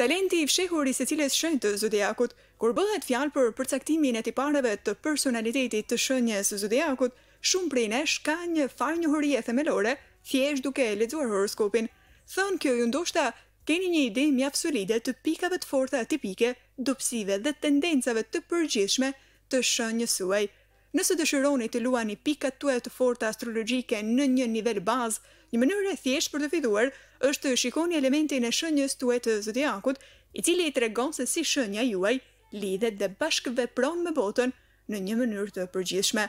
Talenti I fshehur I secilës shenjë të zodiakut, kur bëhet fjalë për përcaktimin e tipareve të personalitetit të shenjës së zodiakut, shumë prej nesh ka një farnjohërie themelore, thjesht duke lexuar horoskopin. Thonë kjo ju ndoshta keni një ide mjaft solide të pikave të forta tipike, dobësive dhe tendencave të përgjithshme të shenjës suaj. Nëse dëshironi të luani pikat tuaja të forta astrologjike në një nivel bazë, një mënyrë e thjeshtë për të filluar është të shikoni elementin e shenjës tuaj të zodiakut, I cili tregon se si shenja juaj lidhet dhe bashkëvepron me botën në një mënyrë të përgjithshme.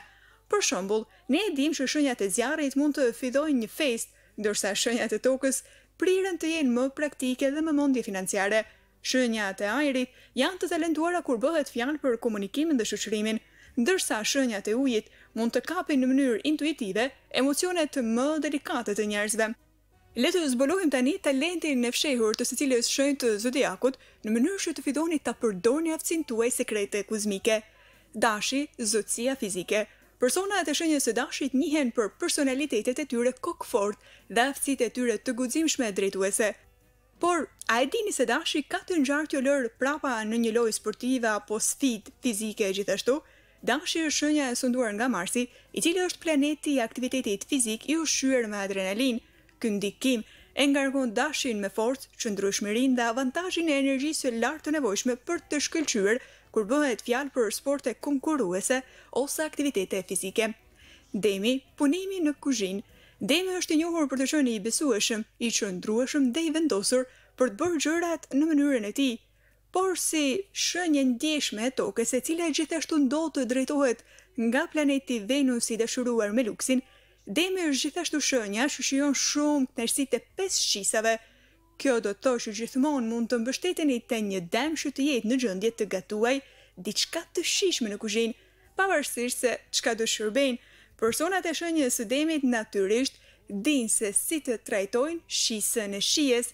Për shembull, ne e dimë që shenjat e zjarrit mund të fillojnë një festë, ndërsa shenjat e tokës priren të jenë më praktike dhe më mendje financiare. Shenjat e ajrit janë të talentuara kur bëhet fjalë për komunikimin dhe shoqërimin, ndërsa shenjat e ujit mund të kapin në mënyrë intuitive emocionet më delikate të njerëzve. Le të zbulojmë tani talentin e fshehur të secilës shenjë të zodiakut në mënyrë që të filloni ta përdorni aftësinë tuaj sekrete kozmike. Dashi, zotësia fizike. Personat e shenjës së dashit njihen për personalitetet e tyre kokfort dhe aftësitë e tyre të guximshme drejtuese. Por, a e dini se dashi ka të ngjarë t'ju lërë prapa në një lojë sportive apo sfidë fizike gjithashtu? Dashi është shenja e sunduar nga Marsi, I cili është planeti I aktivitetit fizik I ushqyer me adrenalin. Ky ndikim e ngarkon dashin me forcë, qëndrueshmërinë dhe avantazhin e energjisë së lartë të nevojshme për të shkëlqyer kur bëhet fjalë për sporte konkurruese ose aktivitete fizike. Demi, punimi në kuzhinë. Demi është I njohur për të qenë I besueshëm, I qëndrueshëm dhe I vendosur për të bërë gjërat në mënyrën e tij. Por si shenjë ndjeshme e tokës, e cila gjithashtu ndodh të drejtohet nga planeti Venus I dashuruar me luksin, Demi është gjithashtu shenja që shijon shumë kënaqësitë e 5 shqisave. Kjo do të thotë që gjithmonë mund të mbështeteni te një dëm që të jetë në gjendje të gatuaj diçka të shijshme në kuzhinë, pavarësisht se çka do shërbejnë. Personat e shenjës së Demit natyrisht dinë se si të trajtojnë shisën e shijes.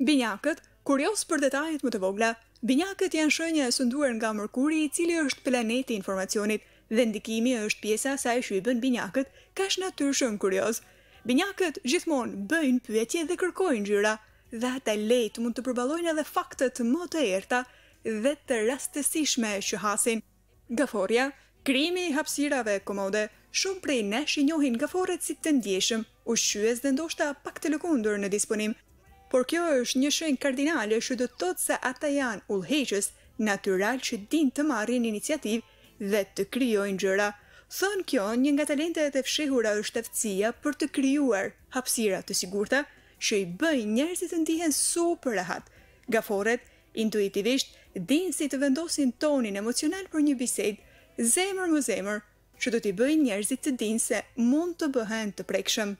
Binjakët, kurios për detajet më të vogla. Binjakët janë shenja e sunduar nga Mërkuri, I cili është planeti I informacionit, dhe ndikimi është pjesa e saj që I bën binjakët kaq natyrshëm kurioz. Binjakët gjithmonë bëjnë pyetje dhe kërkojnë gjëra, dhe ata lehtë mund të përballojnë edhe faktet më të errta dhe të rastësishme që hasin. Gaforja, krijimi I hapësirave komode. Shumë prej nesh I njohin gaforët si të ndjeshëm, ushqyes dhe ndoshta pak të lëkundur në disponim. Por kjo është një shenjë kardinale që do të thotë se ata janë udhëheqës, natyral që dinë të marrin iniciativë dhe të krijojnë gjëra. Thonë kjo, një nga talentet e fshehura është aftësia për të krijuar hapësira të sigurta që I bëjnë njerëzit të ndihen super rahat. Gaforet, intuitivisht, dinë si të vendosin tonin emocional për një bisedë, zemër më zemër, që do t'i bëjnë njerëzit të dinë se mund të bëhen të prekshëm.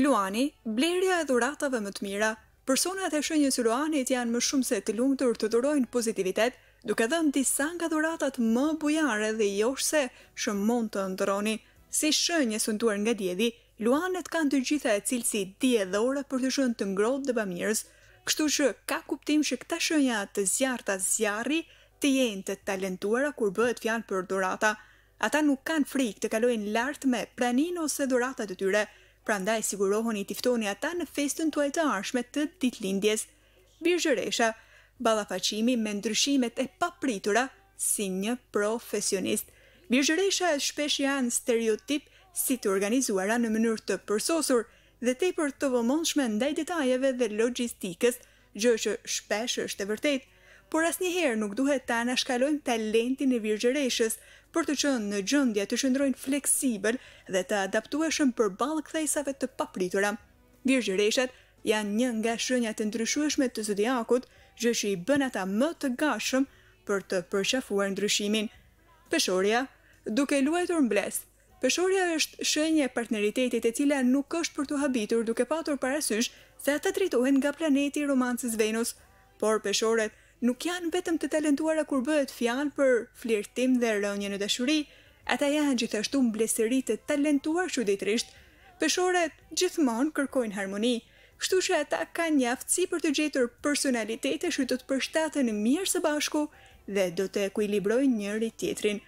Luani, blerja e dhuratave më të mira. Personat e shenjës së Luanit janë më shumë se të lumtur të dhurojnë pozitivitet, duke dhënë disa nga dhuratat më bujare dhe joshse që mund të ndroni. Si shenjë sunduar nga Dielli, Luanet kanë të gjitha cilësi diellore për të qenë të ngrohtë dhe bamirës, kështu që ka kuptim që këta shenja të zjarrta zjarri të jenë të talentuara kur bëhet fjalë për dhurata. Ata nuk kanë frikë të kalojnë lart me praninë ose dhuratat e tyre. Prandaj sigurohuni t'i ftoni ata në festën tuaj të ardhshme të ditëlindjes. Birxheresha, ballafaqimi me ndryshimet e papritura si një profesionist. Birxheresha shpesh janë stereotip si të organizuara në mënyrë të përsosur dhe tepër të vëmendshme ndaj detajeve dhe logjistikës, gjë që shpesh është e vërtetë, por asnjëherë nuk duhet ta anashkalojmë talentin e birxhereshës për të qenë në gjendje të qëndrojnë fleksibël dhe të adaptueshëm përballë kthesave të papritura. Birxhereshat janë një nga shenjat e ndryshueshme të zodiakut, gjë që I bën ata më të gatshëm për të përqafuar ndryshimin. Peshorja, duke luajtur mbledh. Peshorja është shenjë e partneritetit e cila nuk është për të habitur duke patur parasysh se ata drejtohen nga planeti I romancës Venus, por peshorët nuk janë vetëm të talentuara kur bëhet fjalë për flirtim dhe rënje në dashuri, ata janë gjithashtu mbledhëri të talentuar çuditërisht. Peshorët gjithmonë kërkojnë harmoni, kështu që ata kanë një aftësi për të gjetur personalitete që do të përshtaten mirë së bashku dhe do të ekuilibrojnë njëri tjetrin.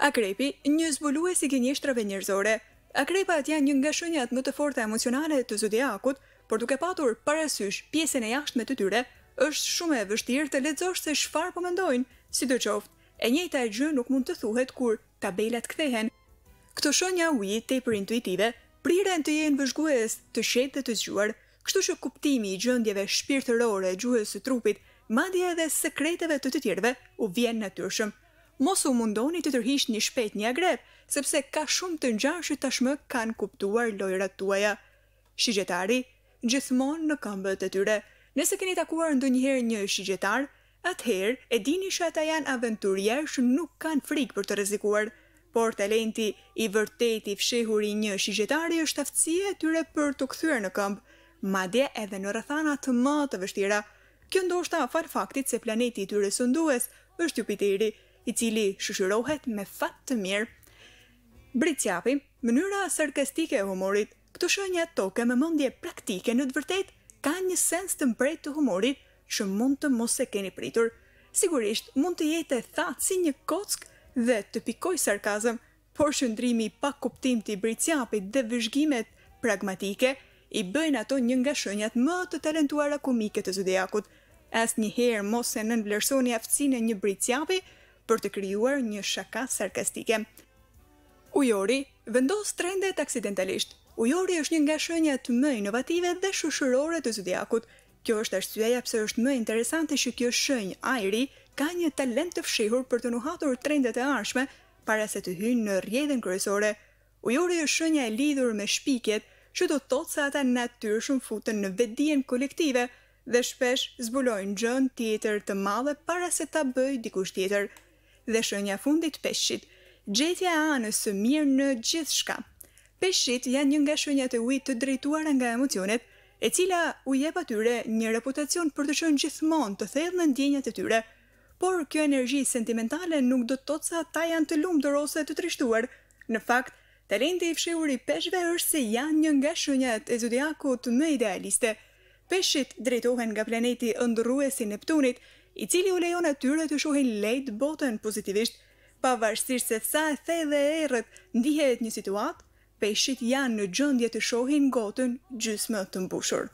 Akrepi, një zbulues I gënjeshtrave njerëzore. Akrepat janë një nga shenjat më të forta emocionale të zodiakut, por duke patur parasysh pjesën e jashtme të tyre, Është shumë e vështirë të lexosh se çfarë po mendojnë, sidoqoftë, e njëjta gjë nuk mund të thuhet kur tabelat kthehen. Këto shenja ujit tepër intuitive priren të jenë vëzhgues të qetë dhe të zgjuar, kështu që kuptimi i gjendjeve shpirtërore gjuhës së trupit, madje edhe sekreteve të tjerëve u vjen natyrshëm. Mos u mundoni të tërhiqni shpejt një agrep, sepse ka shumë të ngjashëm që tashmë kanë kuptuar lojrat tuaja. Shigjetari, gjithmonë në këmbët e tyre. Nëse keni takuar ndonjëherë një shigjetar, atëherë e dini që ata janë aventurierë që nuk kanë frikë për të rrezikuar. Por talenti i vërtet i fshehur i një shigjetari është aftësia e tyre për të kthyer në këmbë, madje edhe në rrethana të më të vështira. Kjo ndoshta fal faktit se planeti i tyre sundues është Jupiteri, i cili shoqërohet me fat të mirë. Britsjapi, mënyra sarkastike e humorit. Këto shenja toke me mendje praktike në të vërtetë kanë një sens të mbret të humorit që mund të mos e keni pritur. Sigurisht, mund të jetë e thatë si një kock dhe të pikoj sarkazëm, por shëndrimi pa kuptim të britsjapit dhe vëzhgimet pragmatike i bëjnë ato një nga shenjat më të talentuara komike të zodiakut. Asnjëherë mos e nënvlerësoni aftësinë e një britsjapi për të krijuar një shaka sarkastike. Ujori vendos trendet aksidentalisht. Ujori është një nga shenjat më inovative dhe shoqërore të zodiakut. Kjo është arsyeja pse është më interesante që kjo shenjë ajri ka një talent të fshehur për të nuhatur trendet e ardhshme para se të hyjnë në rrjedhën kryesore. Ujori është shenja e lidhur me shpikjet, që do të thotë se ata natyrshëm futen në vetdijen kolektive dhe shpesh zbulojnë gjën tjetër të madhe para se ta bëjë dikush tjetër. Dhe shenja fundit peshqit, gjetja e anës së mirë në gjithçka. Peshqit janë një nga shenjat e ujit të drejtuara nga emocionet, e cila u jep atyre një reputacion për të qenë gjithmonë të thellë në ndjenjat e tyre. Por kjo energji sentimentale nuk do të thotë se ata janë të lumtur ose të trishtuar. Në fakt, talenti i fshehur i peshqve është se janë një nga shenjat e zodiakut më idealiste. Peshqit drejtohen nga planeti ëndërrues i Neptunit, i cili u lejon atyre të shohin lejt botën pozitivisht. Pavarësisht se sa e thellë e errët ndihet një situatë, peshqit janë në gjendje të shohin gotën gjysmë të mbushur.